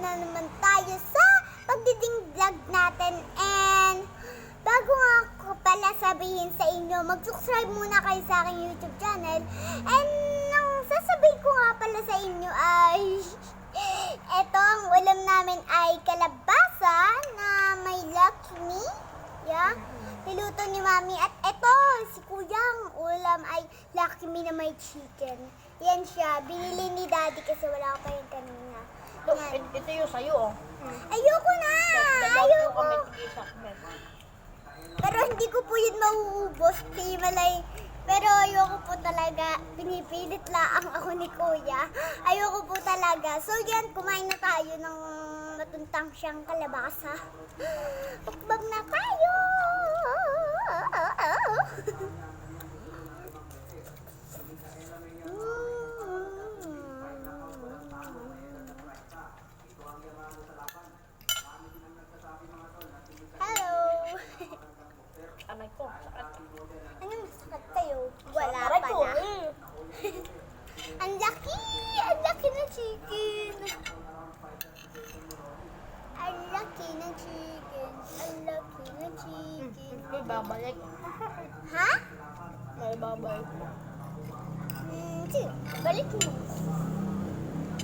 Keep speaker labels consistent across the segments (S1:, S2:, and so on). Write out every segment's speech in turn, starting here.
S1: na naman tayo sa pagdiding vlog natin. And bago nga ako pala sabihin sa inyo, mag-subscribe muna kayo sa aking YouTube channel. And ang sasabihin ko nga pala sa inyo ay eto, ang ulam namin ay kalabasa na may lakmi. Yeah. Niluto ni Mami. At eto, si Kuya, ang ulam ay lakmi na may chicken. Yan siya. Binili ni Daddy kasi wala pa yung kanina.
S2: Ito yung sa'yo, oh.
S1: Ayoko na! Ayoko!
S2: Ayoko!
S1: Pero hindi ko po yun mauubos, Timalay. Pero ayoko po talaga. Pinipilit lang ako ni Kuya. Ayoko po talaga. So yan, kumain na tayo ng matuntang siyang kalabasa. Mukbang na tayo! Hello!
S2: Amay ko, sakit.
S1: Anong sakit kayo? Wala
S2: Aray
S1: pa
S2: ko,
S1: na. Ang laki! Ang laki ng chicken! Ang laki ng chicken! Ang laki ng chicken!
S2: May babalik.
S1: Ha?
S2: May babalik.
S1: Sige, balik mo.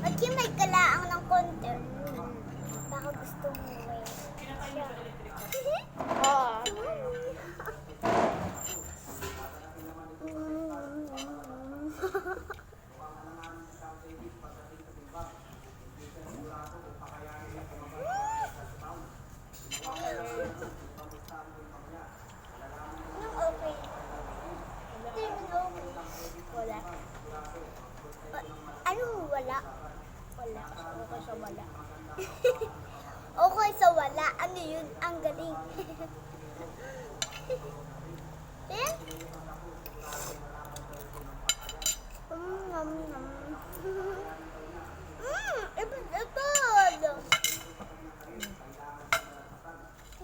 S1: At yung may kalaang ng konti. Baka gusto mo eh. Siya.
S2: Ah.
S1: Anong okay?
S2: Wala.
S1: Anong wala?
S2: Wala. Okay sa wala.
S1: Okay sa wala. Ano yun? Ang galing. Ayan. Ipad.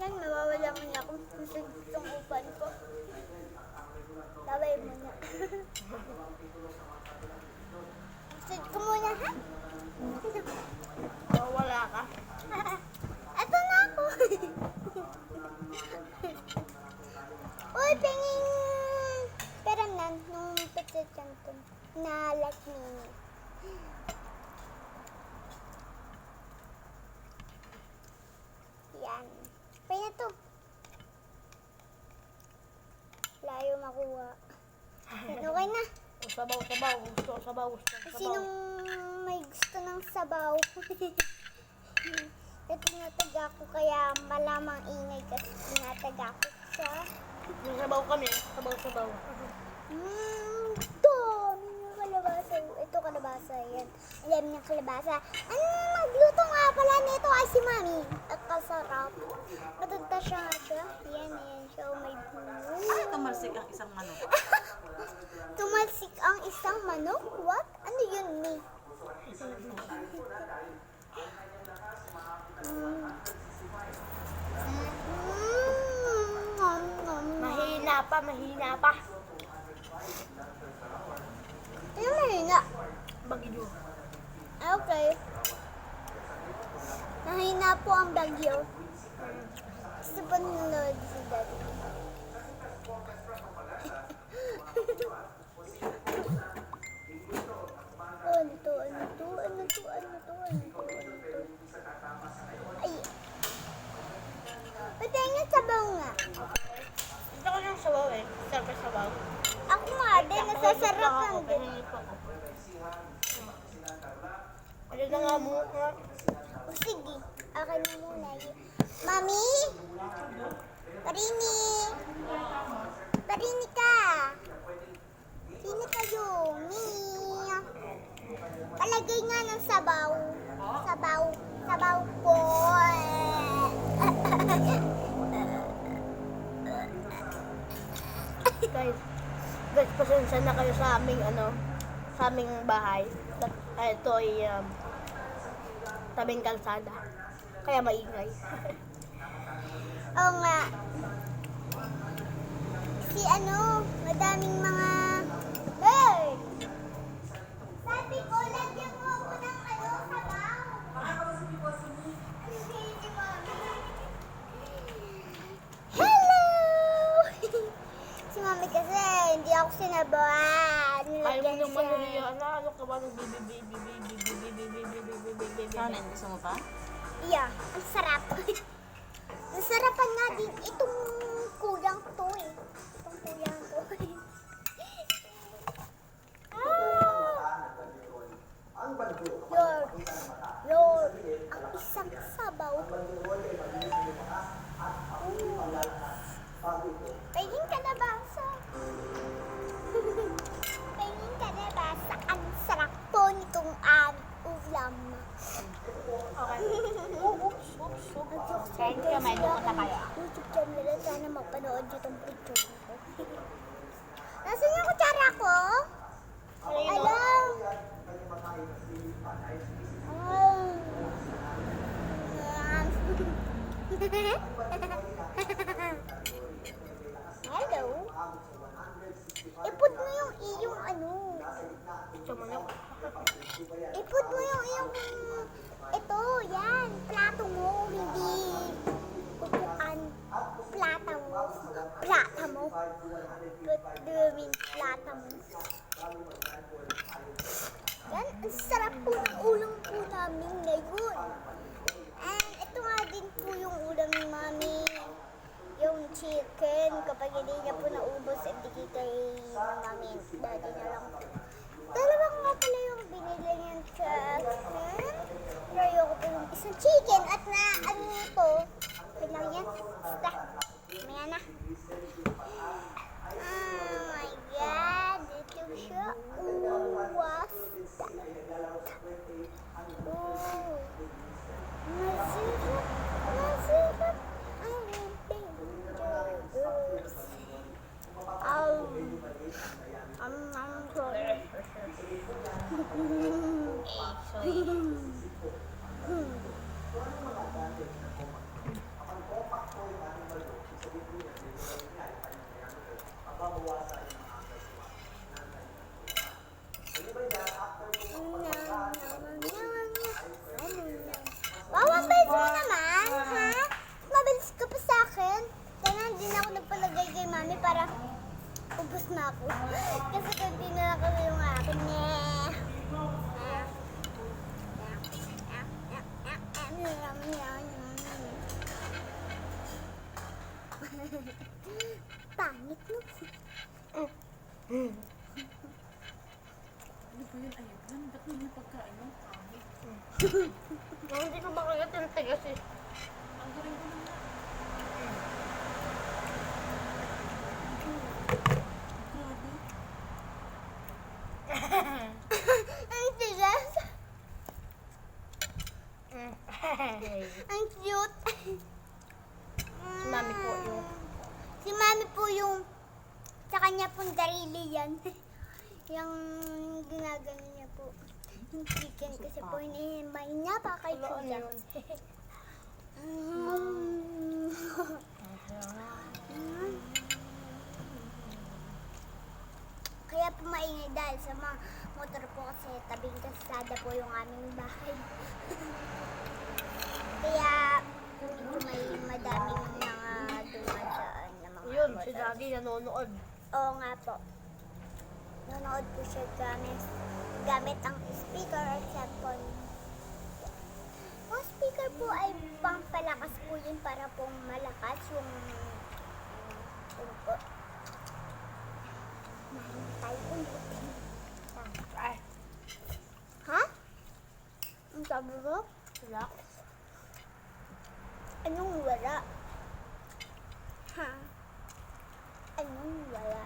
S1: Yan, mawawala mo na kung itong upan ko. Taway mo na. Sit ko muna, ha?
S2: Oh, wala ka.
S1: Eto na ako. Uy, penging peramnan nung pizza chanton na lakmi. Yan. Pay na to. Layo makuha. Okay na.
S2: Sabaw. Gusto, sabaw.
S1: Sinong may gusto ng sabaw? Tinataga ko kaya malamang ingay kasi tinataga ko siya.
S2: Yung sabaw kami. Sabaw.
S1: Dami ng kalabasa. Ito kalabasa. Yan. Alam niya kalabasa. Ang magluto nga pala nito ay si Mami. At kasarap. Patunta siya nga siya. Yan siya. May
S3: Ay, tumalsik ang isang manok.
S1: tumalsik ang isang manok? What? Ano yun, May?
S2: Mahina pa.
S1: Ano mahina?
S2: Bagyo.
S1: Okay. Mahina po ang bagyo. Gusto pa nanonood si Daddy. Ano to? Ay. Patingin sabaw nga.
S2: Gusto ko yung sabaw eh. Sarap yung sabaw.
S1: Ako nga din, nasasarapan din.
S2: Ano na nga mo?
S1: O sige, akin na muna. Mami? Parini? Parini ka? Sino kayo? Mia? Palagay nga ng sabaw. Sabaw po.
S2: Guys, pasensya na kayo sa aming sa aming bahay. Ito ay tabing kalsada. Kaya maingay.
S1: Oo nga. Si madaming mga... Hey! Sabi ko, lagyan mo ako ng sabaw.
S2: ng bibi.
S3: Kanin, gusto mo pa?
S1: Yeah, ang sarap. Nasarapan nga din itong kuyang to eh. Itong kuyang to. Lord, ang isang sabaw. Pahing kalabasa. Pahing kalabasa. Ang sarap po nitong ulam.
S2: Okay. Kain ka, may doon na kayo.
S1: YouTube channel nila, sana mapanood nyo itong picture ko. Nasaan yung kutsara ko? Alam! Hello? Iput mo yung iyong ano. Iput mo yung iyong ito, yan. Plato mo, hindi upuan. Plata mo. Plata mo. What do you mean, plata mo? Yan, ang sarap po ng ulam po namin ngayon. And ito nga din po yung ulam ni Mami. Yung chicken, kapag hindi niya po naubos, hindi kay Mami, daddy na lang po. Dalawa nga pala yung binili niyang chicken. Pero ayoko po yung isang chicken at na ano ito. Okay lang yan. Basta, maya na. Oh my God, ito siya. What's that? Oh, masarap, masarap. Ang dangerous. I'm sorry. Wow, ang bilis mo naman, ha? Mabilis ka pa sa akin. Kaya hindi na ako nagpalagay kay Mami para ubos na ako. Kasi kunti na lang kami yung akin. Pangit mo.
S3: Ano ba yun? Ayun, ba't mo yung pagkain mo?
S2: Hindi ko makagat yung tigas eh.
S3: Ang galing ko naman. Grabe.
S1: Ang tigas. Ang cute.
S2: Si Mami po yung...
S1: Si Mami po yung sa kanya pong darili yan. Yung ginagano niya po. Yung chicken kasi po hinihimay niya pa kay kuya. Kaya po maingay dahil sa mga motor po kasi tabing kalsada po yung aming bahay. Kaya medyo may madaming mga dumadaan na mga
S2: Yun, si
S1: motor.
S2: Daddy nanonood.
S1: Oo nga po. Nanonood po siya gamit ang speaker at cellphone. Ang speaker po ay pangpalakas po yun para pong malakas yung po. Mahintay ulit.
S2: Ay,
S1: Ha? Ang sabi mo?
S2: wala.
S1: Anong wala? Ha? Anong wala?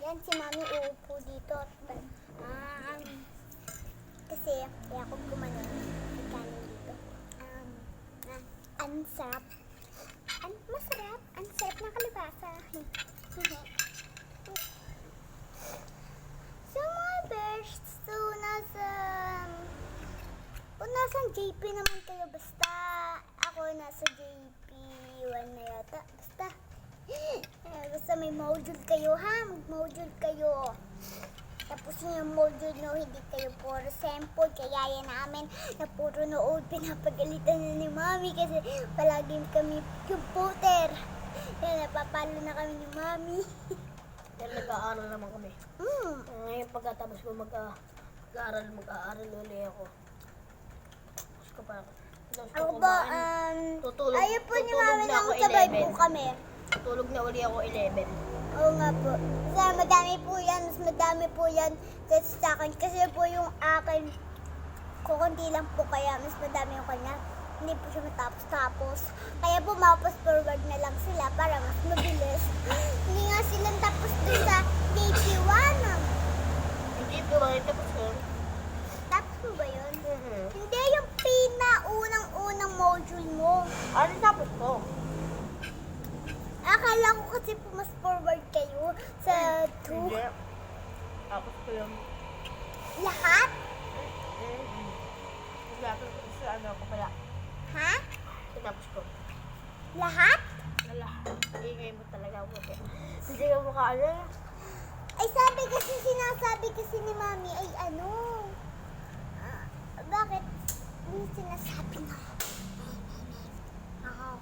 S1: Yan si Mami uupo dito. Kasi kaya ako gumanon. Ikanin dito. Ang sarap. Masarap. Ang sarap ng kalabasa. So mga bears, so nasa JP naman kayo. Basta ako nasa JP 1 na yata. Basta may module kayo ha. Mag-module kayo. Tapos yung module nyo, hindi kayo puro sample. Kaya yan namin na puro nood. Pinapagalitan na ni Mami kasi palagi kami computer. Kaya napapalo na kami ni Mami.
S2: Dahil nag-aaral naman kami. Ngayon pagkatapos ko mag-aaral uli ako. Tapos ko pa
S1: Ako ba,
S2: tutulog,
S1: ayaw po ni
S2: tutulog
S1: Mami
S2: na
S1: lang
S2: ako
S1: sabay
S2: 11.
S1: po kami.
S2: Tulog na uli ako 11.
S1: Oo nga po. Kasi madami po yan. Mas madami po yan kasi sa akin. Kasi po yung akin, kukunti lang po kaya mas madami yung kanya. Hindi po siya matapos-tapos. Kaya po mapos forward na lang sila para mas mabilis. Hindi nga silang tapos dun sa day 1.
S2: Hindi ko makita ko.
S1: Tapos mo ba yun? Hindi yung pinaunang-unang module mo.
S2: Ano tapos ko?
S1: Akala ko kasi po mas forward kayo sa 2.
S2: Hindi. Tapos ko yung...
S1: Lahat?
S2: Tapos ko sa ano ko pala.
S1: Ha?
S2: Tapos ko.
S1: Lahat?
S2: Wala. Ingay mo talaga ako. Hindi ka mukha ano.
S1: Ay sinasabi kasi ni Mami ay ano? Bakit? Ano sinasabi na? Ako.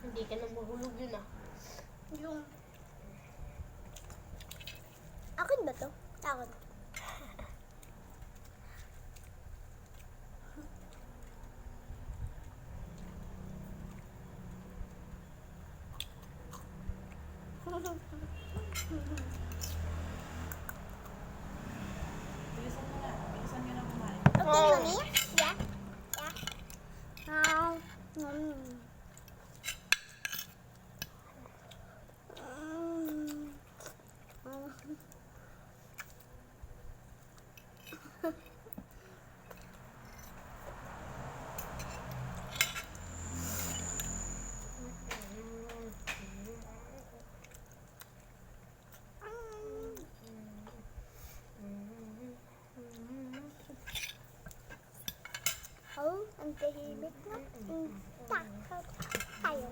S2: Hindi ka nang mahulog yun ah.
S1: Yung... Akin ba to? Akin.
S3: Bilisan mo na. Bilisan nyo na kumain.
S1: Okay, Mami? Yeah? Yeah? Oh, ang tahimik na. Takot tayo.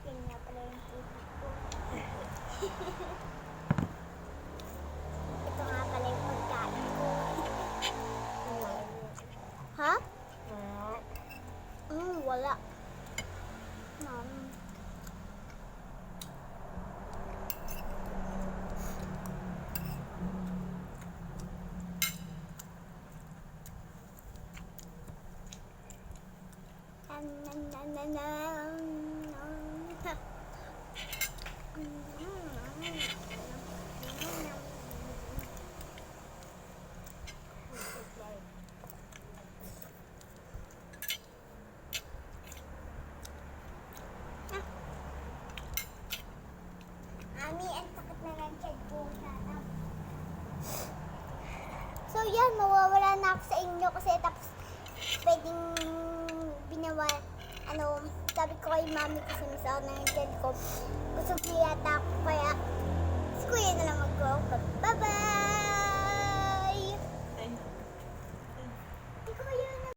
S1: Yan nga pala yung tubig ko. Ito nga pala yung pagkain ko. Ha? Wala. Mami, ang sakit na ng tiyan ko. So yan, mawawala na ako sa inyo kasi tapos pwedeng sabi ko kay Mami kasi masakit na yung tiyan ko. Gusto ko yata ako kaya si Kuya na lang